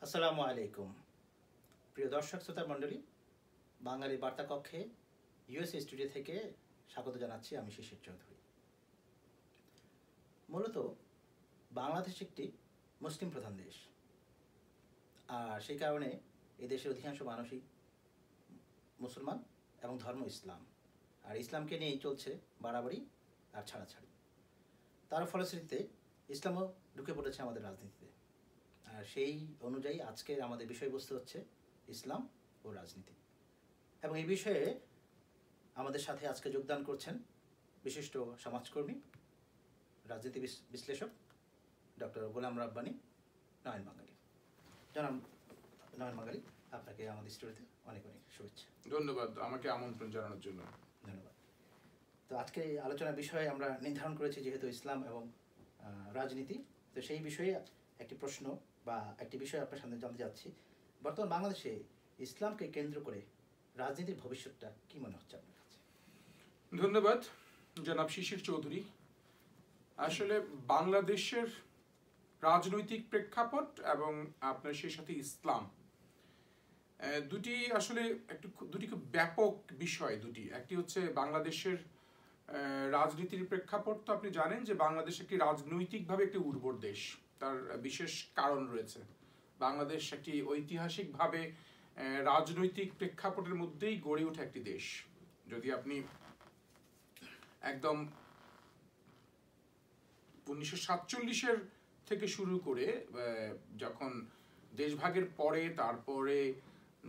আসসালামু আলাইকুম প্রিয় দর্শক শ্রোতা মণ্ডলী, বাঙালি বার্তা কক্ষে ইউএসএ স্টুডিও থেকে স্বাগত জানাচ্ছি। আমি শিশির চৌধুরী। মূলত বাংলাদেশ একটি মুসলিম প্রধান দেশ, আর সেই কারণে এই দেশের অধিকাংশ মানুষই মুসলমান এবং ধর্ম ইসলাম, আর ইসলামকে নিয়েই চলছে বাড়াবাড়ি আর ছাড়াছাড়ি। তার ফলশ্রুতিতে ইসলামও ঢুকে পড়েছে আমাদের রাজনীতিতে। আর সেই অনুযায়ী আজকের আমাদের বিষয়বস্তু হচ্ছে ইসলাম ও রাজনীতি। এবং এই বিষয়ে আমাদের সাথে আজকে যোগদান করছেন বিশিষ্ট সমাজকর্মী, রাজনীতি বিশ্লেষক ডক্টর গোলাম রাব্বানী নয়ন বাঙালি। জনাব নয়ন বাঙালি, আপনাকে আমাদের স্টুডিওতে অনেক অনেক শুভেচ্ছা। ধন্যবাদ আমাকে আমন্ত্রণ জানানোর জন্য। ধন্যবাদ। তো আজকে আলোচনার বিষয়ে আমরা নির্ধারণ করেছি যেহেতু ইসলাম এবং রাজনীতি, তো সেই বিষয়ে একটি প্রশ্ন বা একটি বিষয় আপনার সামনে জানতে যাচ্ছি। বর্তমান বাংলাদেশে ইসলামকে কেন্দ্র করে রাজনীতির ভবিষ্যৎটা কি মনে হচ্ছে আপনার কাছে? ধন্যবাদ জনাব শিশির চৌধুরী। আসলে বাংলাদেশের রাজনৈতিক প্রেক্ষাপট এবং আপনার সেই সাথে ইসলাম দুটি আসলে দুটি খুব ব্যাপক বিষয়। একটি হচ্ছে বাংলাদেশের রাজনীতির প্রেক্ষাপট। তো আপনি জানেন যে বাংলাদেশ একটি রাজনৈতিকভাবে একটি উর্বর দেশ। তার বিশেষ কারণ রয়েছে। বাংলাদেশ একটি ঐতিহাসিকভাবে রাজনৈতিক প্রেক্ষাপটের মধ্যেই গড়ে ওঠা একটি দেশ। যদি আপনি একদম 1947-এর থেকে শুরু করে যখন দেশভাগের পরে, তারপরে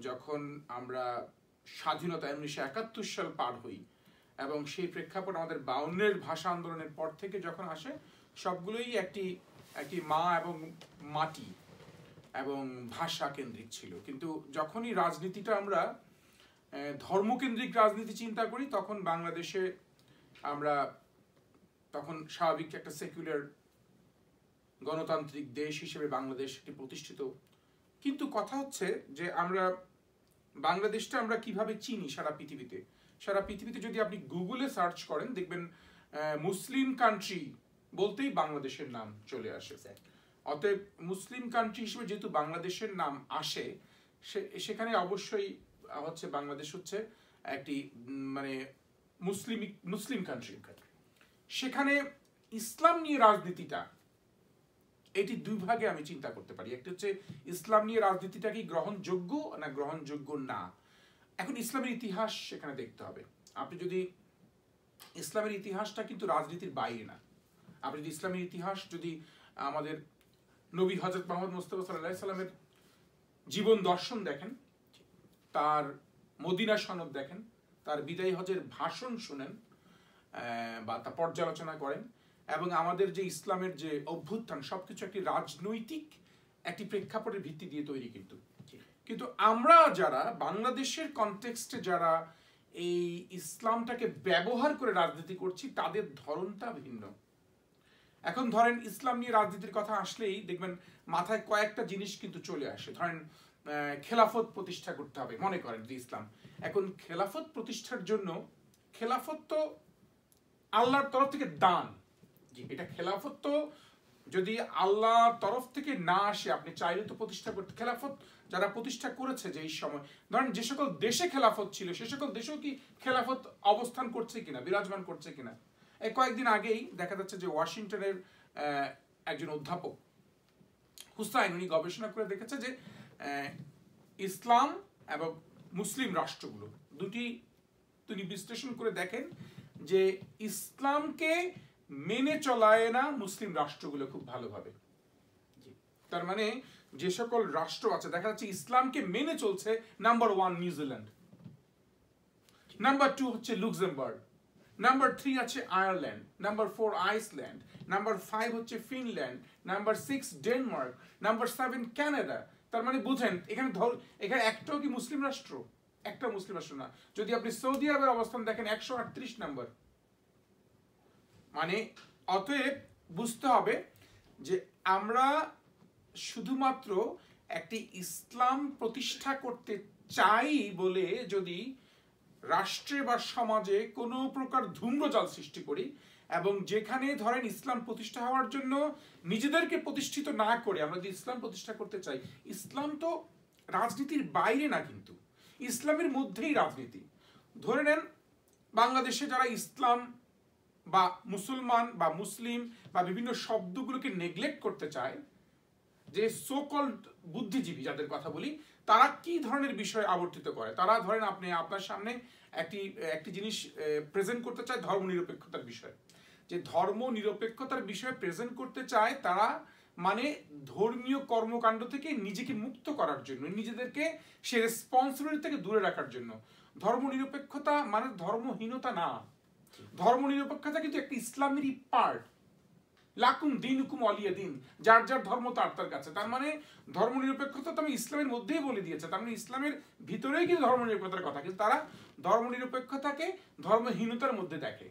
যখন আমরা স্বাধীনতা 1971 সাল পার হই এবং সেই প্রেক্ষাপট আমাদের 52-এর ভাষা আন্দোলনের পর থেকে যখন আসে, সবগুলোই একটি মা এবং মাটি এবং ভাষা কেন্দ্রিক ছিল। কিন্তু যখনই রাজনীতিটা আমরা ধর্মকেন্দ্রিক রাজনীতি চিন্তা করি, তখন বাংলাদেশে আমরা তখন স্বাভাবিক একটা সেকুলার গণতান্ত্রিক দেশ হিসেবে বাংলাদেশ একটি প্রতিষ্ঠিত। কিন্তু কথা হচ্ছে যে আমরা বাংলাদেশটা আমরা কিভাবে চিনি সারা পৃথিবীতে যদি আপনি গুগলে সার্চ করেন, দেখবেন মুসলিম কান্ট্রি বলতেই বাংলাদেশের নাম চলে আসে। অতএব মুসলিম কান্ট্রি হিসেবে যেহেতু বাংলাদেশের নাম আসে, সেখানে অবশ্যই হচ্ছে বাংলাদেশ হচ্ছে একটি মানে মুসলিম কান্ট্রি। সেখানে ইসলাম নিয়ে রাজনীতিটা, এটি দুই ভাগে আমি চিন্তা করতে পারি। একটি হচ্ছে ইসলাম নিয়ে রাজনীতিটা কি গ্রহণযোগ্য না গ্রহণযোগ্য না। এখন ইসলামের ইতিহাস সেখানে দেখতে হবে। আপনি যদি ইসলামের ইতিহাসটা কিন্তু রাজনীতির বাইরে না। আপনি যদি ইসলামের ইতিহাস যদি আমাদের নবী হযরত মুহাম্মদ মুস্তাফা সাল্লাল্লাহু আলাইহি সাল্লামের জীবন দর্শন দেখেন, তার মদিনা সনদ দেখেন, তার বিদায়ী হজের ভাষণ শুনেন বা তা পর্যালোচনা করেন, এবং আমাদের যে ইসলামের যে অভ্যুত্থান, সবকিছু একটি রাজনৈতিক একটি প্রেক্ষাপটের ভিত্তি দিয়ে তৈরি। কিন্তু আমরা যারা বাংলাদেশের কনটেক্সটে যারা এই ইসলামটাকে ব্যবহার করে রাজনীতি করছি, তাদের ধরনটা ভিন্ন। এখন ধরেন ইসলাম নিয়ে রাজনীতির কথা আসলেই দেখবেন মাথায় কয়েকটা জিনিস কিন্তু চলে আসে। ধরেন খেলাফত প্রতিষ্ঠা করতে হবে, মনে করেন যে ইসলাম। এখন খেলাফত প্রতিষ্ঠার জন্য, খেলাফত তো আল্লাহর তরফ থেকে দান। এটা খেলাফত তো যদি আল্লাহর তরফ থেকে না আসে, আপনি চাইলে তো প্রতিষ্ঠা করতে। খেলাফত যারা প্রতিষ্ঠা করেছে যে এই সময়, ধরেন যে সকল দেশে খেলাফত ছিল, সে সকল দেশেও কি খেলাফত অবস্থান করছে কিনা, বিরাজমান করছে কিনা। এই কয়েকদিন আগেই দেখা যাচ্ছে যে ওয়াশিংটনের একজন অধ্যাপক হুসাইন, উনি গবেষণা করে দেখেছে যে ইসলাম এবং মুসলিম রাষ্ট্রগুলো দুটি, তিনি বিশ্লেষণ করে দেখেন যে ইসলামকে মেনে চলায় না মুসলিম রাষ্ট্রগুলো খুব ভালোভাবে। তার মানে যে সকল রাষ্ট্র আছে, দেখা যাচ্ছে ইসলামকে মেনে চলছে, নাম্বার 1 নিউজিল্যান্ড, নাম্বার 2 হচ্ছে লুক্সেমবার্গ, নাম্বার 3 আছে আয়ারল্যান্ড, নাম্বার 4 আইসল্যান্ড, নাম্বার 5 হচ্ছে Finland, number 6 Denmark, number 7 Canada. তার মানে বুঝেন এখানে একটাও কি মুসলিম রাষ্ট্র? একটা মুসলিম রাষ্ট্র না। যদি আপনি সৌদি আরবের অবস্থান দেখেন, 138 নম্বর। মানে অতএব বুঝতে হবে যে আমরা শুধুমাত্র একটি ইসলাম প্রতিষ্ঠা করতে চাই বলে যদি রাষ্ট্রে বা সমাজে কোনো প্রকার ধূম্রজাল সৃষ্টি করি, এবং যেখানে ধরেন ইসলাম প্রতিষ্ঠা হওয়ার জন্য নিজেদেরকে প্রতিষ্ঠিত না করে আমরা যদি ইসলাম প্রতিষ্ঠা করতে চাই, ইসলাম তো রাজনীতির বাইরে না, কিন্তু ইসলামের মধ্যেই রাজনীতি। ধরে নেন বাংলাদেশে যারা ইসলাম বা মুসলমান বা মুসলিম বা বিভিন্ন শব্দগুলোকে নেগলেক্ট করতে চায়, যে সো কল্ড বুদ্ধিজীবী যাদের কথা বলি, তারা কি ধরনের বিষয় আবর্তিত করে? তারা ধরেন আপনি আপনার সামনে একটি জিনিস প্রেজেন্ট করতে চায় ধর্মনিরপেক্ষতার বিষয়, যে ধর্ম নিরপেক্ষতার বিষয়ে প্রেজেন্ট করতে চায় তারা, মানে ধর্মীয় কর্মকাণ্ড থেকে নিজেকে মুক্ত করার জন্য, নিজেদেরকে সে রেসপন্সিবিলিটি থেকে দূরে রাখার জন্য। ধর্মনিরপেক্ষতা মানে ধর্মহীনতা না, ধর্মনিরপেক্ষতা কিন্তু একটা ইসলামেরই পার্ট। লাকুম দিন হুকুম অলিয়া দিন, যার যার ধর্ম তার তার কাছে। তার মানে ধর্মনিরপেক্ষতা তো আমি ইসলামের মধ্যেই বলে দিয়েছে, তার মানে ইসলামের ভিতরেই কিন্তু ধর্মনিরপেক্ষতার কথা, কিন্তু তারা ধর্মনিরপেক্ষতাকে ধর্মহীনতার মধ্যে দেখে।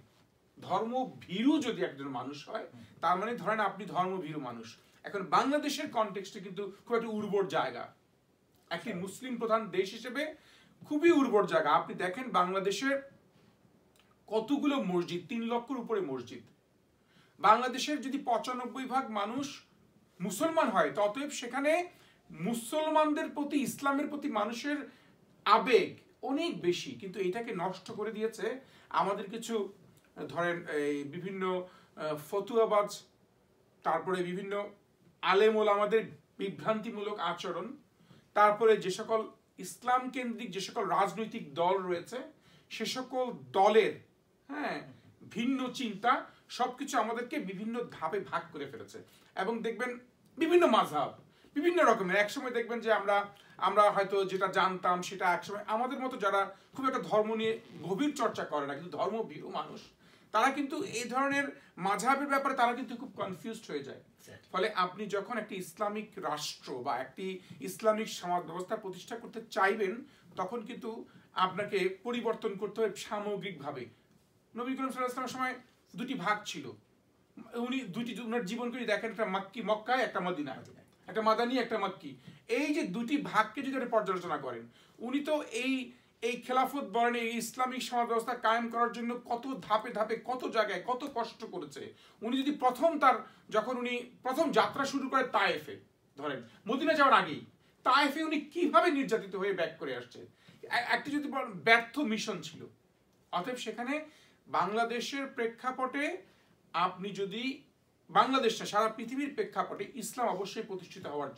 ধর্মভীরু যদি একজন মানুষ হয়, তার মানে ধরেন আপনি ধর্মভীরু মানুষ। এখন বাংলাদেশের কনটেক্সটে কিন্তু খুব একটা উর্বর জায়গা, একটি মুসলিম প্রধান দেশ হিসেবে খুবই উর্বর জায়গা। আপনি দেখেন বাংলাদেশের কতগুলো মসজিদ, 3 লক্ষের উপরে মসজিদ। বাংলাদেশের যদি 95% মানুষ মুসলমান হয়, ততএব সেখানে মুসলমানদের প্রতি, ইসলামের প্রতি মানুষের আবেগ অনেক বেশি, কিন্তু এটাকে নষ্ট করে দিয়েছে আমাদের কিছু ধরেন এই বিভিন্ন ফতুয়াবাজ, তারপরে বিভিন্ন আলেমোল আমাদের বিভ্রান্তিমূলক আচরণ, তারপরে যে সকল ইসলাম কেন্দ্রিক যে সকল রাজনৈতিক দল রয়েছে, সে সকল দলের ভিন্ন চিন্তা সবকিছু আমাদেরকে বিভিন্ন ধাপে ভাগ করে ফেলেছে। এবং দেখবেন বিভিন্ন মাযহাব বিভিন্ন রকমের, একসময় দেখবেন যে আমরা হয়তো যেটা জানতাম সেটা একসময় আমাদের মতো যারা খুব একটা ধর্ম নিয়ে গভীর চর্চা করে না, কিন্তু ধর্মভীরু মানুষ, তারা কিন্তু এই ধরনের মাযহাবের ব্যাপারে তারা কিন্তু খুব কনফিউজড হয়ে যায়। ফলে আপনি যখন একটি ইসলামিক রাষ্ট্র বা একটি ইসলামিক সমাজ ব্যবস্থা প্রতিষ্ঠা করতে চাইবেন, তখন কিন্তু আপনাকে পরিবর্তন করতে হবে সামগ্রিকভাবে। নবী করিম সাল্লাল্লাহু আলাইহি ওয়াসাল্লামের সময় 2টি ভাগ ছিল, উনি ওনার জীবনকে দেখেন, একটা মক্কায় একটা মদিনায়, একটা মাদানী একটা মক্কি। এই যে 2টি ভাগকে যদি আপনি পর্যালোচনা করেন, উনি তো এই খেলাফত বলেন, এই ইসলামিক সমাজ ব্যবস্থা কায়েম করার জন্য কত ধাপে ধাপে, কত জায়গায় কত কষ্ট করেছে। উনি যদি যখন উনি প্রথম যাত্রা শুরু করে তায়েফে, ধরেন মদিনা যাওয়ার আগেই তায়েফে উনি কিভাবে নির্যাতিত হয়ে ব্যাক করে আসছে, একটি যদি ব্যর্থ মিশন ছিল। অতএব সেখানে বাংলাদেশের প্রেক্ষাপটে আপনি যদি বাংলাদেশটা সারা পৃথিবীর প্রেক্ষাপটে ইসলাম অবশ্যই প্রতিষ্ঠিত হওয়ার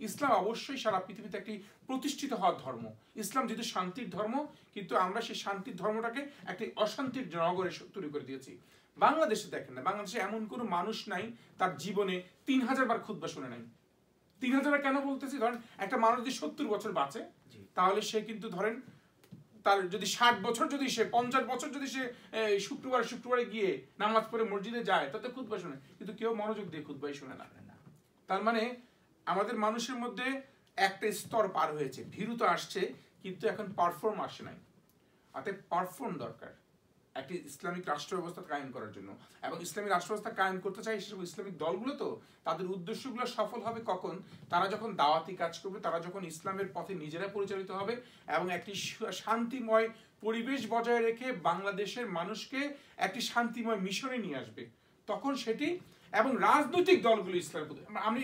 ইসলাম অবশ্যই সারা পৃথিবীতে একটি প্রতিষ্ঠিত হওয়ার ধর্ম। ইসলাম যেহেতু শান্তির ধর্ম, কিন্তু আমরা সেই শান্তির ধর্মটাকে একটি অশান্তির নগরে তৈরি করে দিয়েছি। বাংলাদেশে দেখেন না, বাংলাদেশে এমন কোনো মানুষ নাই তার জীবনে 3000 বার খুতবা শুনে নাই। 3000 কেন বলতেছি, ধরেন একটা মানুষ যদি 70 বছর বাঁচে, তাহলে সে কিন্তু ধরেন তার যদি 60 বছর, যদি সে 50 বছর যদি সে শুক্রবারে গিয়ে নামাজ পড়ে মসজিদে যায়, তাতে খুতবা শুনে, কিন্তু কেউ মনোযোগ দিয়ে খুতবাই শুনে না। তার মানে আমাদের মানুষের মধ্যে একটা স্তর পার হয়েছে, ভীরুতা আসছে, কিন্তু এখন পারফর্ম আসে নাই। অতএব পারফর্ম দরকার একটি ইসলামিক রাষ্ট্র ব্যবস্থা কায়েম করার জন্য। এবং ইসলামিক রাষ্ট্র ব্যবস্থা কায়েম করতে চাই সেসব ইসলামিক দলগুলো, তো তাদের উদ্দেশ্যগুলো সফল হবে কখন? তারা যখন দাওয়াতি কাজ করবে, তারা যখন ইসলামের পথে নিজেরা পরিচালিত হবে এবং একটি শান্তিময় পরিবেশ বজায় রেখে বাংলাদেশের মানুষকে একটি শান্তিময় মিশনে নিয়ে আসবে, তখন সেটি। এবং রাজনৈতিক দলগুলো ইসলাম, আমি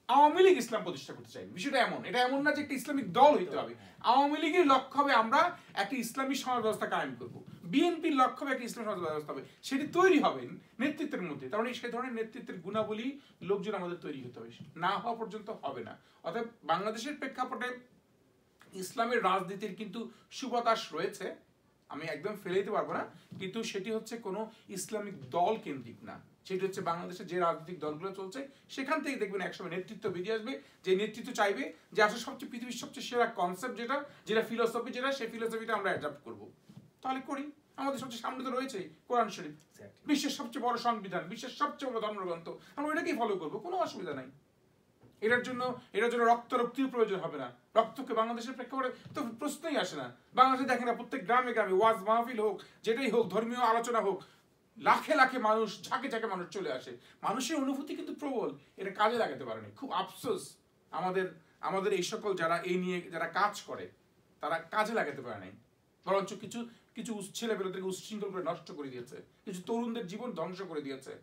আওয়ামী লীগ ইসলাম প্রতিষ্ঠা করতে চাই, বিষয়টা এটা এমন না যে একটা ইসলামিক দল হইতে হবে। আওয়ামী লীগের লক্ষ্য হবে আমরা একটি ইসলামী সমাজ ব্যবস্থা কায়েম করবো, বিএনপির লক্ষ্য হবে একটা ইসলামী সমাজ ব্যবস্থা হবে, সেটি তৈরি হবে নেতৃত্বের মধ্যে। তার মানে সেই ধরনের নেতৃত্বের গুণাবলী লোকজন আমাদের তৈরি হতে হবে, না হওয়া পর্যন্ত হবে না। অর্থাৎ বাংলাদেশের প্রেক্ষাপটে ইসলামের রাজনীতির কিন্তু সুবাতাস রয়েছে, আমি একদম ফেলে দিতে পারবো না, কিন্তু সেটি হচ্ছে কোনো ইসলামিক দল কেন্দ্রিক না। সেটি হচ্ছে বাংলাদেশে যে রাজনৈতিক দলগুলো চলছে, সেখান থেকে দেখবেন একসময় নেতৃত্ব বেরিয়ে আসবে, যে নেতৃত্ব চাইবে যে আসলে সবচেয়ে পৃথিবীর সবচেয়ে সেরা কনসেপ্ট যেটা ফিলোসফি, সেই ফিলোসফিটা আমরা অ্যাডাপ্ট করবো, তাহলে করি। আমাদের সবচেয়ে সামনে তো রয়েছে কোরআন শরীফ, বিশ্বের সবচেয়ে বড় সংবিধান, বিশ্বের সবচেয়ে বড় ধর্মগ্রন্থ, আমরা ওইটাকেই ফলো করবো, কোনো অসুবিধা নাই। এটার জন্য রক্তির প্রয়োজন হবে না। রক্তকে বাংলাদেশের প্রেক্ষাপটে তো প্রশ্নই আসে না। বাংলাদেশে দেখেন না, প্রত্যেক গ্রামে গ্রামে ওয়াজ মাহফিল হোক, যেটাই হোক, ধর্মীয় আলোচনা হোক, লাখে লাখে মানুষ, ঝাঁকে ঝাঁকে মানুষ চলে আসে। মানুষের অনুভূতি কিন্তু প্রবল, এটা কাজে লাগাতে পারেনি। খুব আফসোস আমাদের এই সকল যারা এই নিয়ে যারা কাজ করে, তারা কাজে লাগাতে পারে নাই, বরঞ্চ কিছু ছেলেপেলেদেরকে উচ্ছৃঙ্খল করে নষ্ট করে দিয়েছে, কিছু তরুণদের জীবন ধ্বংস করে দিয়েছে।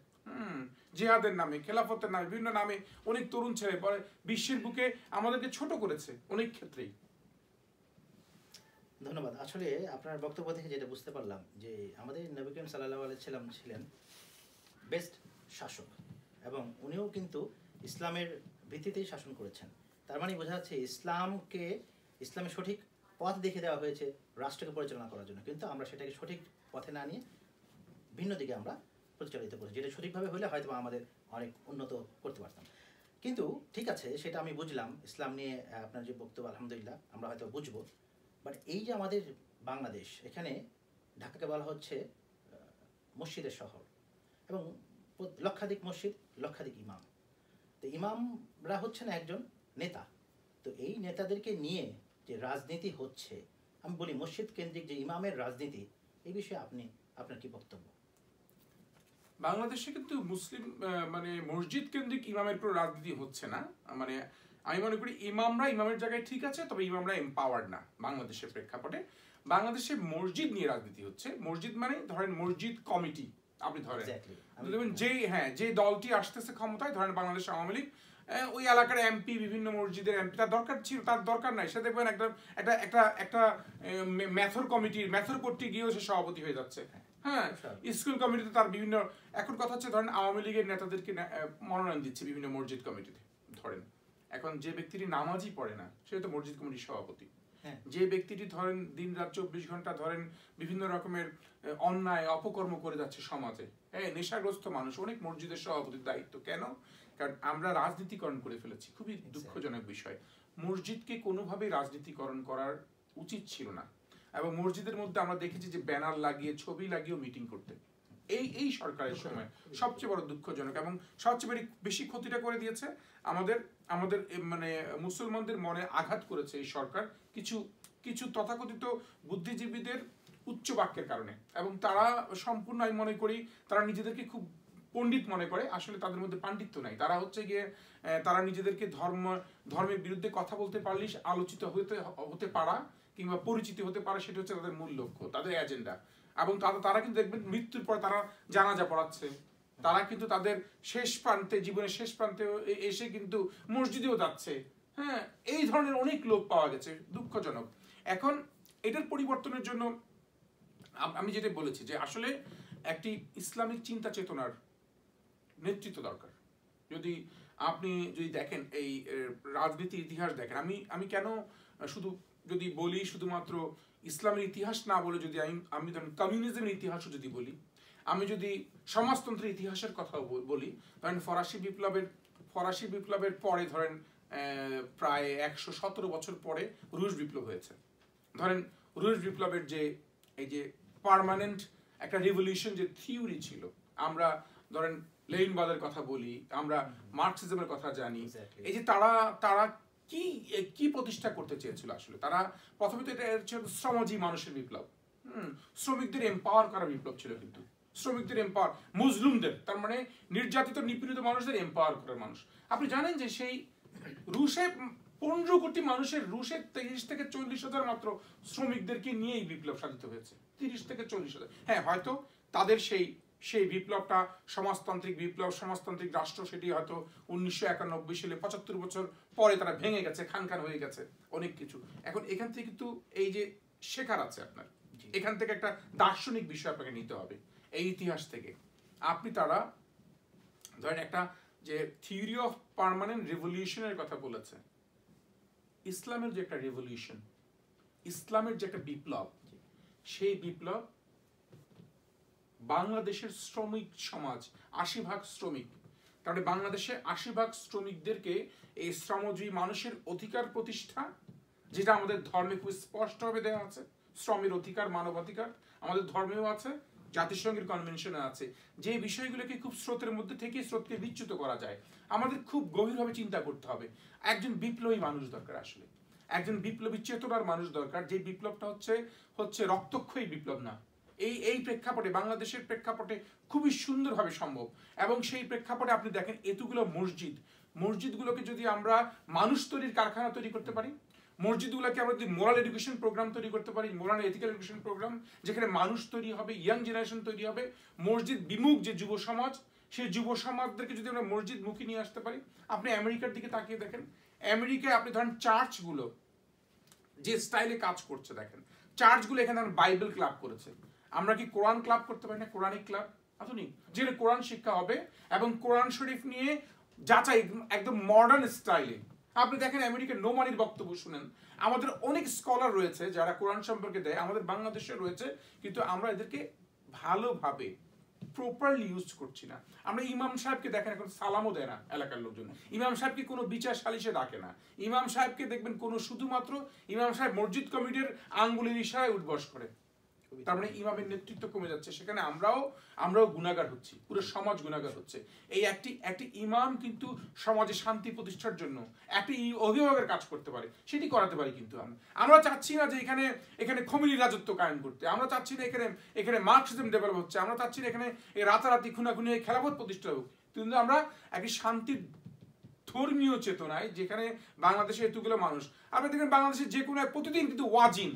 জিহাদের নামে, খেলাফতের নামে, বিভিন্ন নামে অনেক তরুণ ছেলে পরে বিশ্বের বুকে আমাদেরকে ছোট করেছে অনেক ক্ষেত্রেই। ধন্যবাদ। আসলে আপনার বক্তব্য থেকে যেটা বুঝতে পারলাম যে আমাদের নবী করিম সাল্লাল্লাহু আলাইহি সাল্লাম ছিলেন বেস্ট শাসক, এবং উনিও কিন্তু ইসলামের ভিত্তিতেই শাসন করেছেন। তার মানে বোঝা যাচ্ছে ইসলামের সঠিক পথ দেখে দেওয়া হয়েছে রাষ্ট্রকে পরিচালনা করার জন্য, কিন্তু আমরা সেটাকে সঠিক পথে না নিয়ে ভিন্ন দিকে আমরা পরিচালিত করছি, যেটা সঠিকভাবে হলে হয়তো আমাদের অনেক উন্নত করতে পারতাম। কিন্তু ঠিক আছে, সেটা আমি বুঝলাম, ইসলাম নিয়ে আপনার যে বক্তব্য আলহামদুলিল্লাহ আমরা হয়তো বুঝবো। বাট এই যে আমাদের বাংলাদেশ, এখানে ঢাকাকে বলা হচ্ছে মসজিদের শহর, এবং লক্ষাধিক মসজিদ, লক্ষাধিক ইমাম। তো ইমামরা হচ্ছেন একজন নেতা। তো এই নেতাদেরকে নিয়ে যে রাজনীতি হচ্ছে, আমি বলি মসজিদ কেন্দ্রিক যে ইমামের রাজনীতি, এই বিষয়ে আপনার কি বক্তব্য? বাংলাদেশে কিন্তু মুসলিম মানে মসজিদ কেন্দ্রিক ইমামের কোনো রাজনীতি হচ্ছে না। মানে আমি মনে করি ইমামরা ইমামের জায়গায় ঠিক আছে, তবে ইমামরা এম্পাওয়ার্ড না বাংলাদেশের প্রেক্ষাপটে। বাংলাদেশে মসজিদ নিয়ে রাজনীতি হচ্ছে। মসজিদ মানে ধরেন মসজিদ কমিটি, আপনি ধরেন যে দলটি আসতেছে ক্ষমতায়, ধরেন বাংলাদেশ আওয়ামী লীগ, ওই এলাকার এমপি, বিভিন্ন মসজিদের এমপি, তার দরকার ছিল, তার দরকার নাই, সে দেখবেন একটা ম্যাথর কমিটির ম্যাথর করতে গিয়েও সে সভাপতি হয়ে যাচ্ছে। হ্যাঁ, স্কুল কমিটিতে তার বিভিন্ন, এখন কথা হচ্ছে ধরেন আওয়ামী লীগের নেতাদেরকে মনোনয়ন দিচ্ছে বিভিন্ন মসজিদ কমিটিতে। ধরেন এখন যে ব্যক্তিটি নামাজই পড়ে না, সে তো মসজিদ কমিটির সভাপতি। যে ব্যক্তিটি ধরেন দিন রাত 24 ঘন্টা ধরেন বিভিন্ন রকমের অন্যায় অপকর্ম করে যাচ্ছে সমাজে, হ্যাঁ, নেশাগ্রস্ত মানুষ, অনেক মসজিদের সভাপতির দায়িত্ব। কেন? কারণ আমরা রাজনীতিকরণ করে ফেলেছি। খুবই দুঃখজনক বিষয়। মসজিদকে কোনোভাবেই রাজনীতিকরণ করার উচিত ছিল না। এবং মসজিদের মধ্যে আমরা দেখেছি যে ব্যানার লাগিয়ে, ছবি লাগিয়েও মিটিং করতে, এই সরকারের সময় সবচেয়ে বড় দুঃখজনক। এবং সবচেয়ে বেশি ক্ষতিটা করে দিয়েছে আমাদের মানে মুসলমানদের মনে আঘাত করেছে এই সরকার কিছু তথাকথিত বুদ্ধিজীবীদের উচ্চ বাক্যের কারণে। এবং তারা সম্পূর্ণ, আমি মনে করি তারা নিজেদেরকে খুব পণ্ডিত মনে করে, আসলে তাদের মধ্যে পাণ্ডিত্য নাই। তারা হচ্ছে গিয়ে তারা নিজেদেরকে ধর্মের বিরুদ্ধে কথা বলতে পারলেই আলোচিত হতে পারা কিংবা পরিচিতি হতে পারে, সেটা হচ্ছে তাদের মূল লক্ষ্য, তাদের এজেন্ডা। এবং তারা কিন্তু দেখবেন মৃত্যুর পর তারা জানাজা পড়াচ্ছে, তারা কিন্তু তাদের শেষ প্রান্তে, জীবনের শেষ প্রান্তে এসে কিন্তু মসজিদেও যাচ্ছে। হ্যাঁ, এই ধরনের অনেক লোক পাওয়া গেছে, দুঃখজনক। এখন এটার পরিবর্তনের জন্য আমি যেটা বলেছি যে আসলে একটি ইসলামিক চিন্তা চেতনার নেতৃত্ব দরকার। আপনি যদি দেখেন এই রাজনীতির ইতিহাস দেখেন, আমি কেন শুধু যদি বলি শুধুমাত্র ইসলামের ইতিহাস না বলে, যদি আমি ধরেন কমিউনিজমের ইতিহাসও যদি বলি, আমি যদি সমাজতন্ত্রের ইতিহাসের কথা বলি, ধরেন ফরাসি বিপ্লবের পরে ধরেন প্রায় 117 বছর পরে রুশ বিপ্লব হয়েছে। ধরেন রুশ বিপ্লবের এই যে পার্মানেন্ট একটা রিভলিউশন যে থিওরি ছিল, আমরা ধরেন লেনিনবাদের কথা বলি, আমরা মার্কসিজমের কথা জানি, এই যে তারা কি প্রতিষ্ঠা করতে চেয়েছিল আসলে। তারা প্রথমে তো এটা ছিল শ্রমজীবী মানুষের বিপ্লব, শ্রমিকদের এম্পাওয়ার করা বিপ্লব ছিল। কিন্তু শ্রমিকদের এম্পাওয়ার, মুসলিমদের, তার মানে নির্যাতিত নিপীড়িত মানুষদের এম্পাওয়ার করার মানুষ। আপনি জানেন যে সেই রুশে 15 কোটি মানুষের, রুশের 30 থেকে 40,000 মাত্র শ্রমিকদেরকে নিয়েই বিপ্লব সাধিত হয়েছে। 30 থেকে 40,000। হ্যাঁ, হয়তো তাদের সেই বিপ্লবটা সমাজতান্ত্রিক বিপ্লব, সমাজতান্ত্রিক রাষ্ট্র, সেটি হয়তো 1991 সালে 75 বছর পরে তারা ভেঙে গেছে, খান হয়ে গেছে অনেক কিছু। এখন এখান থেকে কিন্তু এই যে শেখার আছে আপনার, এখান থেকে একটা দার্শনিক বিষয় আপনাকে নিতে হবে এই ইতিহাস থেকে। তারা ধরেন একটা যে থিওরি অফ পার্মানেন্ট রেভলিউশনের কথা বলেছে, ইসলামের যে একটা রেভলিউশন, ইসলামের যে একটা বিপ্লব, সেই বিপ্লব বাংলাদেশের শ্রমিক সমাজ 80% শ্রমিক, কারণ বাংলাদেশে 80% শ্রমিকদেরকে এই শ্রমজীবী মানুষের অধিকার প্রতিষ্ঠা, যেটা আমাদের ধর্মে খুব স্পষ্টভাবে দেওয়া আছে, শ্রমের অধিকার, মানবাধিকার আমাদের ধর্মেও আছে, জাতিসংঘের কনভেনশনে আছে, যে বিষয়গুলোকে খুব স্রোতের মধ্যে থেকে স্রোতকে বিচ্যুত করা যায়। আমাদের খুব গভীরভাবে চিন্তা করতে হবে, একজন বিপ্লবী মানুষ দরকার, আসলে একজন বিপ্লবী চেতনার মানুষ দরকার, যে বিপ্লবটা হচ্ছে রক্তক্ষয়ী বিপ্লব না। এই প্রেক্ষাপটে, বাংলাদেশের প্রেক্ষাপটে খুবই সুন্দরভাবে সম্ভব। এবং সেই প্রেক্ষাপটে আপনি দেখেন এতগুলো মসজিদগুলোকে যদি আমরা মানুষ তৈরির কারখানা তৈরি করতে পারি, মসজিদগুলোকে আমরা যদি মোরাল এডুকেশন প্রোগ্রাম তৈরি করতে পারি, মোরাল এথিক্যাল এডুকেশন প্রোগ্রাম, যেখানে মানুষ তৈরি হবে, ইয়াং জেনারেশন তৈরি হবে, মসজিদ বিমুখ যে যুব সমাজ, সেই যুব সমাজদেরকে যদি আমরা মসজিদ মুখী নিয়ে আসতে পারি। আপনি আমেরিকার দিকে তাকিয়ে দেখেন, আমেরিকায় আপনি ধরেন চার্চগুলো যে স্টাইলে কাজ করছে দেখেন, চার্চগুলো এখানে বাইবেল ক্লাব করেছে। আমরা কি কোরআন ক্লাব করতে পারি না? কোরআনিক ক্লাব আধুনিক, যেটা কোরআন শিক্ষা হবে এবং কোরআন শরীফ নিয়ে যাচাই একদম মডার্ন স্টাইলে। আপনি দেখেন আমেরিকার নো মানির বক্তব্য শুনেন, আমাদের অনেক স্কলার রয়েছে যারা কোরআন সম্পর্কে দেয়, আমাদের বাংলাদেশে রয়েছে, কিন্তু আমরা এদেরকে ভালোভাবে প্রপারলি ইউজ করছি না। আমরা ইমাম সাহেবকে দেখেন এখন সালামও দেয় না এলাকার লোকজন, ইমাম সাহেবকে কোনো বিচার সালিশে ডাকে না, ইমাম সাহেবকে দেখবেন কোনো শুধুমাত্র ইমাম সাহেব মসজিদ কমিটির আঙ্গুলের ইশারায় উঠবস করে। তার মানে ইমামের নেতৃত্ব কমে যাচ্ছে, সেখানে আমরাও গুনাহগার হচ্ছি, পুরো সমাজ গুনাহগার হচ্ছে। এই একটি ইমাম কিন্তু সমাজে শান্তি প্রতিষ্ঠার জন্য একটি অভিভাবকের কাজ করতে পারে, সেটি করাতে পারি। কিন্তু আমরা চাচ্ছি না যে এখানে খমিনি রাজত্ব কায়েম করতে, আমরা চাচ্ছি না এখানে মার্কসিজম ডেভেলপ হচ্ছে, আমরা চাচ্ছি না এখানে রাতারাতি খুনাখুনি খেলাফত প্রতিষ্ঠা হোক, কিন্তু আমরা একটি শান্তির ধর্মীয় চেতনায়, যেখানে বাংলাদেশে এতগুলো মানুষ, আপনি দেখেন বাংলাদেশে যে কোনো প্রতিদিন কিন্তু ওয়াজিন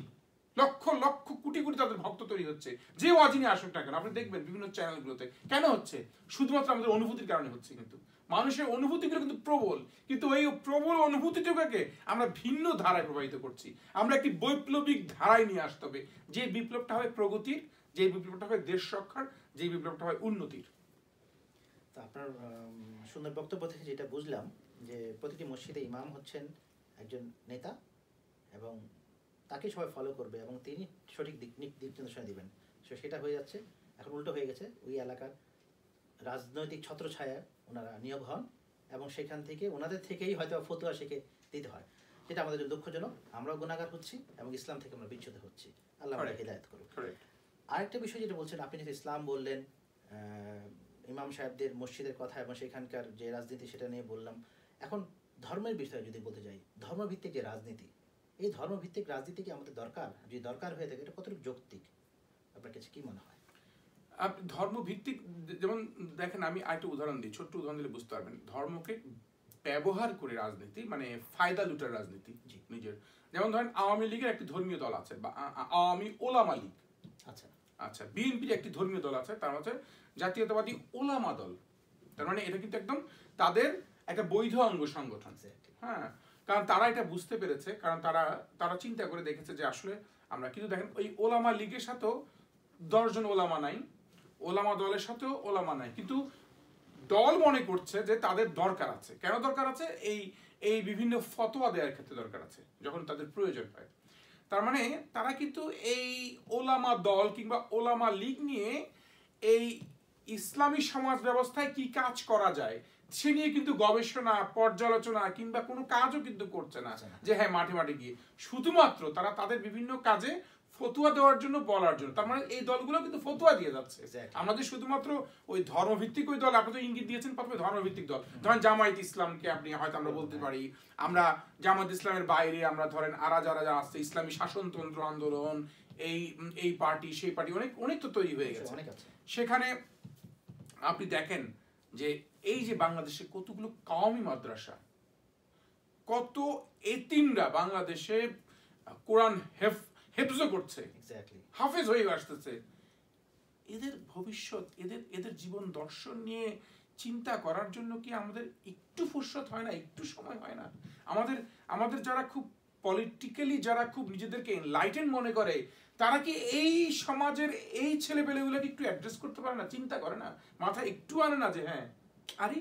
লক্ষ লক্ষ কোটি কোটি তাদের ভক্ত তৈরি হচ্ছে, যে ওয়াজিনে আসুক না কেন, আপনি দেখবেন বিভিন্ন চ্যানেলগুলোতে। কেন হচ্ছে? শুধুমাত্র আমাদের অনুভূতির কারণে হচ্ছে। কিন্তু মানুষের অনুভূতিগুলো কিন্তু প্রবল, কিন্তু এই প্রবল অনুভূতিটাকে আমরা ভিন্ন ধারায় প্রবাহিত করছি। আমরা একটি বৈপ্লবিক ধারায় নিয়ে আসতে হবে, যে বিপ্লবটা হবে প্রগতির, যে বিপ্লবটা হবে দেশ রক্ষার, যে বিপ্লবটা হয় উন্নতির। তো আপনার সুন্দর বক্তব্য থেকে যেটা বুঝলাম যে প্রতিটি মসজিদে ইমাম হচ্ছেন একজন নেতা এবং তাকে সবাই ফলো করবে এবং তিনি সঠিক দিক নির্দেশনা দিবেন। সেটা হয়ে যাচ্ছে, এখন উল্টো হয়ে গেছে। ওই এলাকার রাজনৈতিক ছত্রছায়া ওনারা নিয়োগ হন এবং সেখান থেকে ওনাদের থেকেই হয়তো ফতোয়া শিখে দিতে হয়, যেটা আমাদের জন্য দুঃখজনক। আমরাও গুনাহগার হচ্ছি এবং ইসলাম থেকে আমরা বিচ্যুত হচ্ছি। আল্লাহ আমাদের হিদায়াত করুন। আরেকটা বিষয় যেটা বলছেন আপনি, যদি ইসলাম বললেন, ইমাম সাহেবদের মসজিদের কথা এবং সেখানকার যে রাজনীতি সেটা নিয়ে বললাম। এখন ধর্মের বিষয়ে যদি বলতে যাই, ধর্মভিত্তিক যে রাজনীতি, এই ধর্মভিত্তিক রাজনীতি কি আমাদের দরকার? যদি দরকার হয়ে থাকে, এটা কতটুকু যৌক্তিক? আপনার কাছে কি মনে হয়? আপনি ধর্মভিত্তিক, যেমন দেখেন, আমি আরেকটা উদাহরণ দিই, ছোট্ট উদাহরণ দিলে বুঝতে পারবেন। ধর্মকে ব্যবহার করে রাজনীতি, মানে ফায়দা লুটার রাজনীতি নিজের। যেমন ধরেন আওয়ামী লীগের একটি ধর্মীয় দল আছে, বা আওয়ামী ওলামা লীগ। আচ্ছা, বিএনপির একটি ধর্মীয় দল আছে, তার মধ্যে জাতীয়তাবাদী ওলামা দল। তার মানে এটা কিন্তু একদম তাদের একটা বৈধ অঙ্গ সংগঠন। হ্যাঁ, কারণ তারা এটা বুঝতে পেরেছে, কারণ তারা চিন্তা করে দেখেছে যে আসলে আমরা কিন্তু দেখেন ওই ওলামা লীগের সাথেও 10 জন ওলামা নাই, ওলামা দলের সাথেও ওলামা নাই, কিন্তু দল মনে করছে যে তাদের দরকার আছে। কেন দরকার আছে? এই বিভিন্ন ফতোয়া দেওয়ার ক্ষেত্রে দরকার আছে, যখন তাদের প্রয়োজন হয়। তার মানে তারা কিন্তু এই ওলামা দল কিংবা ওলামা লীগ নিয়ে এই ইসলামী সমাজ ব্যবস্থায় কি কাজ করা যায় সে নিয়ে কিন্তু গবেষণা, পর্যালোচনা কিংবা কোনো কাজও কিন্তু করছে না। যে হ্যাঁ, মাঠে মাঠে গিয়ে শুধুমাত্র তারা তাদের বিভিন্ন কাজে ফতুয়া দেওয়ার জন্য, বলার জন্য। তার মানে এই দলগুলো কিন্তু ফতুয়া দিয়ে যাচ্ছে। আমাদের শুধুমাত্র ওই ধর্মভিত্তিক ওই দল, আপনি তো ইঙ্গিত দিয়েছেন প্রথমে ধর্মভিত্তিক দল, ধরেন জামায়াত ইসলামকে আপনি হয়তো আমরা বলতে পারি, আমরা জামায়াত ইসলামের বাইরে আমরা ধরেন যারা আসছে, ইসলামী শাসনতন্ত্র আন্দোলন, এই পার্টি সেই পার্টি, অনেক তো তৈরি হয়ে গেছে। সেখানে আপনি দেখেন যে এই যে বাংলাদেশে কতগুলো কওমি মাদ্রাসা, কত এতিমরা বাংলাদেশে কোরআন হেফজ করছে, হাফেজ হয়ে আসতেছে। এদের ভবিষ্যৎ, এদের জীবন দর্শন নিয়ে চিন্তা করার জন্য কি আমাদের একটু ফুরসত হয় না, একটু সময় হয় না? আমাদের যারা খুব পলিটিক্যালি, যারা খুব নিজেদেরকে এনলাইটেন মনে করে, তারা কি এই সমাজের এই ছেলেপেলেগুলোকে একটু অ্যাড্রেস করতে পারে না, চিন্তা করে না, মাথায় একটু আনে না যে হ্যাঁ, আরে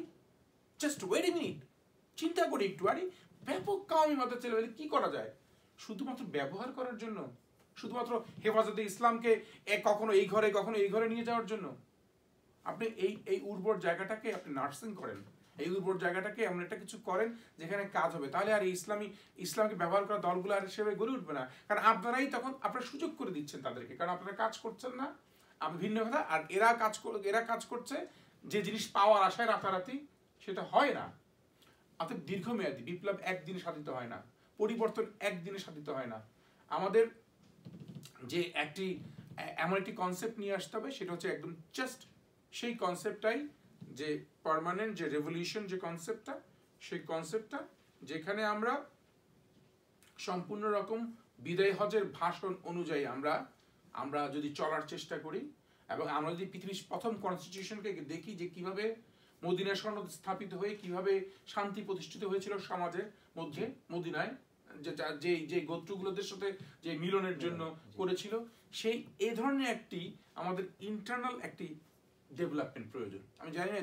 জাস্ট ওয়েট এ মিনিট, চিন্তা করি একটু, আরে ব্যাপক কামি মাথার ছেলেপেলে কি করা যায় শুধুমাত্র ব্যবহার করার জন্য, শুধুমাত্র হেফাজতে ইসলামকে কখনো এই ঘরে কখনো এই ঘরে নিয়ে যাওয়ার জন্য? আপনি এই উর্বর জায়গাটাকে আপনি নার্সিং করেন, এই উর্বর জায়গাটাকে এমন একটা কিছু করেন যেখানে কাজ হবে, তাহলে আর ইসলামকে ব্যবহার করা দলগুলো আর সেভাবে গড়ে উঠবে না। কারণ আপনারাই তখন আপনারা সুযোগ করে দিচ্ছেন তাদেরকে, কারণ আপনারা কাজ করছেন না, আমি ভিন্ন কথা। আর এরা কাজ করছে যে জিনিস পাওয়ার আশায় রাতারাতি, সেটা হয় না। অর্থাৎ দীর্ঘমেয়াদী বিপ্লব একদিনে সাধিত হয় না, পরিবর্তন একদিনে সাধিত হয় না। আমাদের যে এমন একটি কনসেপ্ট নিয়ে আসতে হবে, সেটা হচ্ছে একদম জাস্ট সেই কনসেপ্টটাই, যে পার্মানেন্ট যে রেভলিউশন যে কনসেপ্টটা, সেই কনসেপ্টটা যেখানে আমরা সম্পূর্ণ রকম বিদায় হজের ভাষণ অনুযায়ী আমরা যদি চলার চেষ্টা করি, এবং আমরা যদি পৃথিবীর প্রথম কনস্টিটিউশনকে দেখি যে কিভাবে মদিনা সনদ স্থাপিত হয়ে কিভাবে শান্তি প্রতিষ্ঠিত হয়েছিল সমাজের মধ্যে, মদিনায় যে গোত্রগুলোদের সাথে যে মিলনের জন্য করেছিল, সেই এ ধরনের একটি আমাদের ইন্টারনাল একটি ডেভেলপমেন্ট প্রয়োজন। আমি জানি না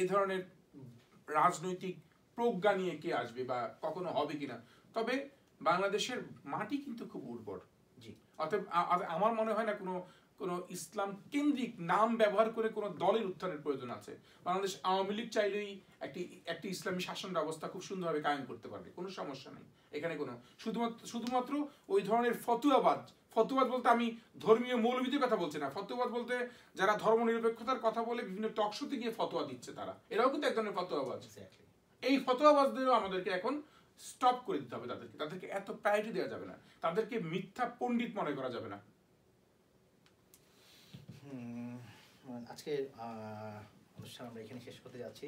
এ ধরনের রাজনৈতিক প্রজ্ঞা নিয়ে কে আসবে বা কখনো হবে কিনা, তবে বাংলাদেশের মাটি কিন্তু খুব উর্বর। জি, অতএব আমার মনে হয় না কোনো ইসলাম কেন্দ্রিক নাম ব্যবহার করে কোনো দলের উত্থানের প্রয়োজন আছে। বাংলাদেশ আওয়ামী লীগ চাইলেই একটি ইসলামী শাসন ব্যবস্থা খুব সুন্দরভাবে কায়েম করতে পারবে, কোনো সমস্যা নেই এখানে। কোনো শুধুমাত্র ওই ধরনের ফতুয়াবাদ বলতে আমি ধর্মীয় মৌলবিদের কথা বলছি না। ফতুয়াবাদ বলতে যারা ধর্মনিরপেক্ষতার কথা বলে বিভিন্ন টকশোতে গিয়ে ফতোয়া দিচ্ছে, তারাও কিন্তু এক ধরনের ফতোয়াবাজ। এই ফতোয়াবাজদেরও আমাদেরকে এখন স্টপ করে দিতে হবে। তাদেরকে এত প্রায়োরিটি দেওয়া যাবে না, তাদেরকে মিথ্যা পণ্ডিত মনে করা যাবে না। আজকে অনুষ্ঠান আমরা এখানে শেষ করতে যাচ্ছি।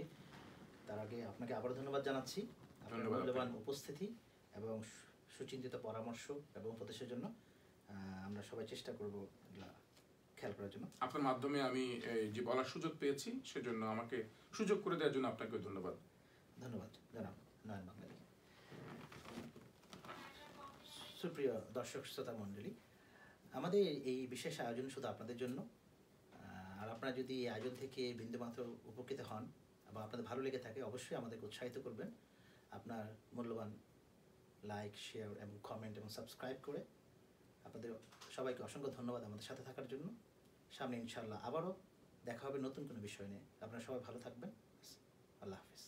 তার আগে আপনাকে আবারও ধন্যবাদ জানাচ্ছি আপনার মূল্যবান উপস্থিতি এবং সুচিন্তিত পরামর্শ এবং উপদেশের জন্য। আমরা সবাই চেষ্টা করব খেয়াল করার জন্য। আপনার মাধ্যমে আমি যে বলার সুযোগ পেয়েছি সেজন্য আমাকে সুযোগ করে দেওয়ার জন্য আপনাকে ধন্যবাদ। ধন্যবাদ জানাব নয়ন বাঙালি। সুপ্রিয় দর্শক শ্রোতা মণ্ডলী, আমাদের এই বিশেষ আয়োজন শুধু আপনাদের জন্য। আর আপনারা যদি এই আয়োজন থেকে বিন্দুমাত্র উপকৃত হন বা আপনাদের ভালো লেগে থাকে, অবশ্যই আমাদেরকে উৎসাহিত করবেন আপনার মূল্যবান লাইক, শেয়ার এবং কমেন্ট এবং সাবস্ক্রাইব করে। আপনাদের সবাইকে অসংখ্য ধন্যবাদ আমাদের সাথে থাকার জন্য। সামনে ইনশাআল্লাহ আবারও দেখা হবে নতুন কোনো বিষয় নিয়ে। আপনারা সবাই ভালো থাকবেন। আল্লাহ হাফিজ।